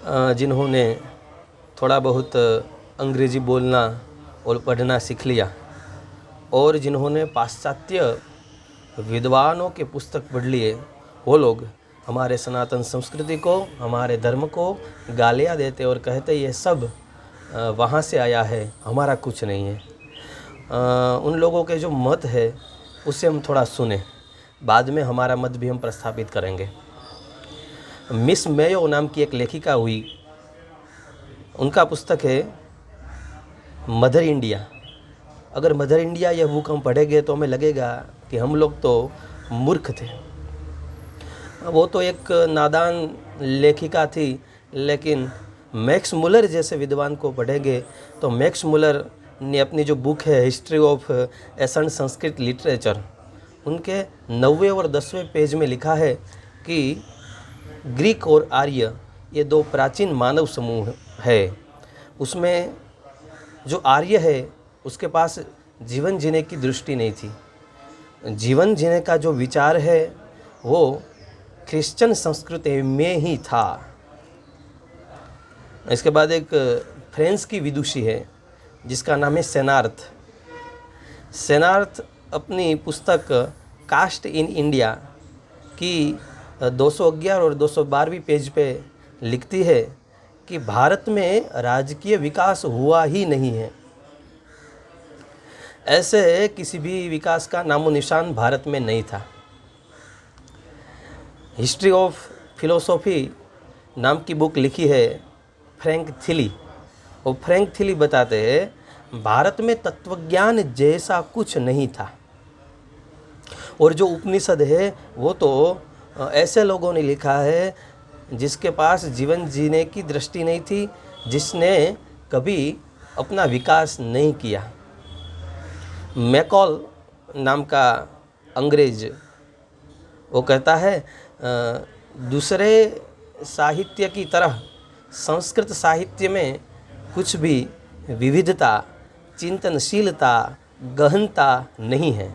जिन्होंने थोड़ा बहुत अंग्रेज़ी बोलना और पढ़ना सीख लिया और जिन्होंने पाश्चात्य विद्वानों के पुस्तक पढ़ लिए, वो लोग हमारे सनातन संस्कृति को, हमारे धर्म को गालियाँ देते और कहते ये सब वहाँ से आया है, हमारा कुछ नहीं है। उन लोगों के जो मत है उसे हम थोड़ा सुने, बाद में हमारा मत भी हम प्रस्थापित करेंगे। मिस मेयो नाम की एक लेखिका हुई, उनका पुस्तक है मदर इंडिया। अगर मदर इंडिया यह बुक हम पढ़ेंगे तो हमें लगेगा कि हम लोग तो मूर्ख थे। वो तो एक नादान लेखिका थी, लेकिन मैक्स मुलर जैसे विद्वान को पढ़ेंगे तो मैक्स मुलर ने अपनी जो बुक है history of accent Sanskrit literature, उनके 9वें और 10वें पेज में लिखा है कि ग्रीक और आर्य ये दो प्राचीन मानव समूह है। उसमें जो आर्य है उसके पास जीवन जीने की दृष्टि नहीं थी। जीवन जीने का जो विचार है वो क्रिश्चियन संस्कृति में ही था। इसके बाद एक फ्रांस की विदुषी है जिसका नाम है सेनार्थ। सेनार्थ अपनी पुस्तक कास्ट इन इंडिया की 211 और 212वीं पेज पे लिखती है कि भारत में राजकीय विकास हुआ ही नहीं है। ऐसे किसी भी विकास का नामो निशान भारत में नहीं था। हिस्ट्री ऑफ फिलोसॉफी नाम की बुक लिखी है फ्रैंक थिली, और फ्रैंक थिली बताते हैं भारत में तत्वज्ञान जैसा कुछ नहीं था। और जो उपनिषद है वो तो ऐसे लोगों ने लिखा है जिसके पास जीवन जीने की दृष्टि नहीं थी, जिसने कभी अपना विकास नहीं किया। मैकॉल नाम का अंग्रेज वो कहता है दूसरे साहित्य की तरह संस्कृत साहित्य में कुछ भी विविधता, चिंतनशीलता, गहनता नहीं है।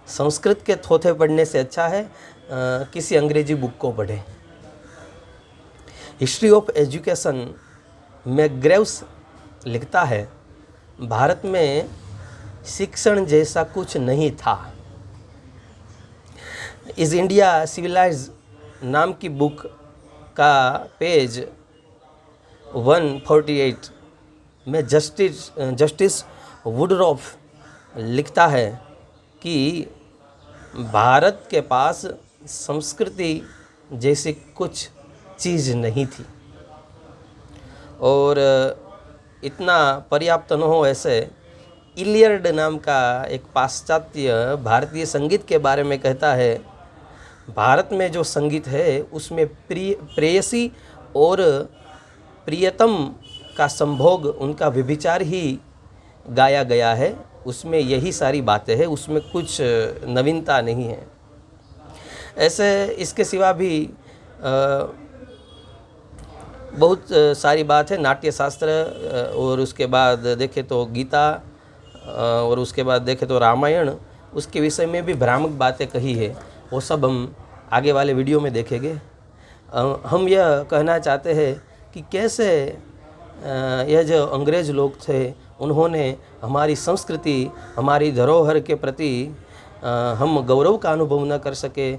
संस्कृत के थोथे पढ़ने से अच्छा है किसी अंग्रेजी बुक को पढ़े। हिस्ट्री ऑफ एजुकेशन में ग्रेव्स लिखता है भारत में शिक्षण जैसा कुछ नहीं था। इज इंडिया सिविलाइज नाम की बुक का पेज 148 में जस्टिस वुडरॉफ लिखता है कि भारत के पास संस्कृति जैसी कुछ चीज़ नहीं थी। और इतना पर्याप्त न हो ऐसे इलियर्ड नाम का एक पाश्चात्य भारतीय संगीत के बारे में कहता है भारत में जो संगीत है उसमें प्रेयसी और प्रियतम का संभोग, उनका व्यभिचार ही गाया गया है। उसमें यही सारी बातें हैं, उसमें कुछ नवीनता नहीं है। ऐसे इसके सिवा भी बहुत सारी बात है। नाट्य शास्त्र, और उसके बाद देखें तो गीता, और उसके बाद देखें तो रामायण, उसके विषय में भी भ्रामक बातें कही है। वो सब हम आगे वाले वीडियो में देखेंगे। हम यह कहना चाहते हैं कि कैसे यह जो अंग्रेज़ लोग थे उन्होंने हमारी संस्कृति, हमारी धरोहर के प्रति हम गौरव का अनुभव न कर सके,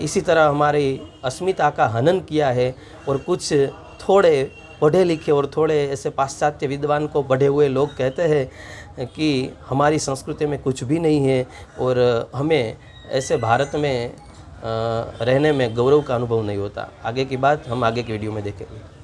इसी तरह हमारी अस्मिता का हनन किया है। और कुछ थोड़े पढ़े लिखे और थोड़े ऐसे पाश्चात्य विद्वान को पढ़े हुए लोग कहते हैं कि हमारी संस्कृति में कुछ भी नहीं है और हमें ऐसे भारत में रहने में गौरव का अनुभव नहीं होता। आगे की बात हम आगे की वीडियो में देखेंगे।